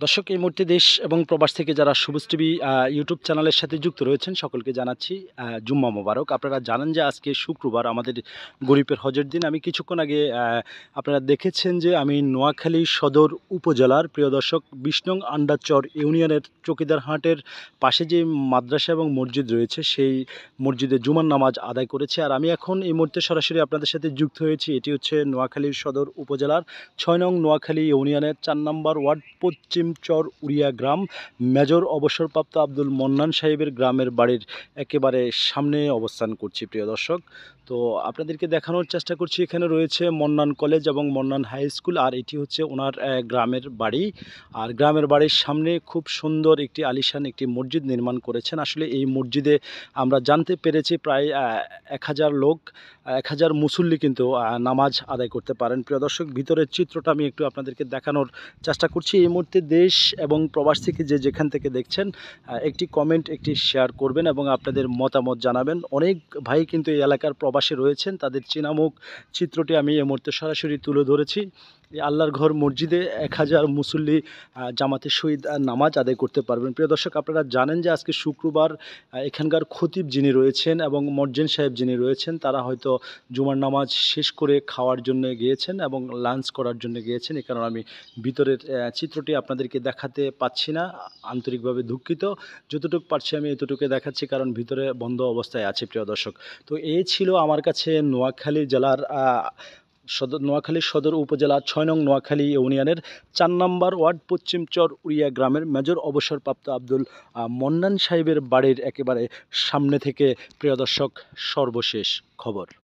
দর্শক, এই মুহূর্তে দেশ এবং প্রবাস থেকে যারা সবুজ টিভি ইউটিউব চ্যানেলের সাথে যুক্ত রয়েছেন সকলকে জানাচ্ছি জুম্মা মোবারক। আপনারা জানেন যে আজকে শুক্রবার, আমাদের গরিবের হজের দিন। আমি কিছুক্ষণ আগে আপনারা দেখেছেন যে আমি নোয়াখালী সদর উপজেলার, প্রিয় দর্শক, ২০ নং আন্ডারচর ইউনিয়নের চকিদারহাটের পাশে যে মাদ্রাসা এবং মসজিদ রয়েছে সেই মসজিদে জুমার নামাজ আদায় করেছি। আর আমি এখন এই মুহূর্তে সরাসরি আপনাদের সাথে যুক্ত হয়েছি। এটি হচ্ছে নোয়াখালীর সদর উপজেলার ৬ নং নোয়াখালী ইউনিয়নের ৪ নম্বর ওয়ার্ড পশ্চিম চর উড়িয়া গ্রাম, মেজর অবসরপ্রাপ্ত আব্দুল মন্নান সাহেবের গ্রামের বাড়ির একেবারে সামনে অবস্থান করছি, প্রিয় দর্শক। তো আপনাদেরকে দেখানোর চেষ্টা করছি, এখানে রয়েছে মন্নান কলেজ এবং মন্নান হাই স্কুল, আর এটি হচ্ছে ওনার গ্রামের বাড়ি। আর গ্রামের বাড়ির সামনে খুব সুন্দর একটি আলিশান একটি মসজিদ নির্মাণ করেছেন। আসলে এই মসজিদে আমরা জানতে পেরেছি প্রায় ১,০০০ লোক, ১,০০০ মুসল্লি কিন্তু নামাজ আদায় করতে পারেন। প্রিয় দর্শক, ভিতরের চিত্রটা আমি একটু আপনাদেরকে দেখানোর চেষ্টা করছি। এই মুহূর্তে দেশ এবং প্রবাস থেকে যে যেখান থেকে দেখছেন একটি কমেন্ট, একটি শেয়ার করবেন এবং আপনাদের মতামত জানাবেন। অনেক ভাই কিন্তু এই এলাকার প্রবাসে রয়েছেন, তাদের চেনামুখ চিত্রটি আমি এই মুহূর্তে সরাসরি তুলে ধরেছি। এই আল্লাহর ঘর মসজিদে ১,০০০ মুসল্লি জামাতের সহিত নামাজ আদায় করতে পারবেন। প্রিয় দর্শক, আপনারা জানেন যে আজকে শুক্রবার, এখানকার খতিব যিনি রয়েছেন এবং মর্জেন সাহেব যিনি রয়েছেন তারা হয়তো জুমার নামাজ শেষ করে খাওয়ার জন্য গিয়েছেন এবং লাঞ্চ করার জন্য গিয়েছেন। এই কারণে আমি ভিতরের চিত্রটি আপনাদেরকে দেখাতে পাচ্ছি না, আন্তরিকভাবে দুঃখিত। যতটুকু পারছি আমি এতটুকু দেখাচ্ছি, কারণ ভিতরে বন্ধ অবস্থায় আছে, প্রিয় দর্শক। তো এই ছিল আমার কাছে নোয়াখালী জেলার নোয়াখালী সদর উপজেলার ৬ নং নোয়াখালী ইউনিয়নের ৪ নম্বর ওয়ার্ড পশ্চিম চর উড়িয়া গ্রামের মেজর অবসরপ্রাপ্ত আব্দুল মন্নান সাহেবের বাড়ির একেবারে সামনে থেকে, প্রিয় দর্শক, সর্বশেষ খবর।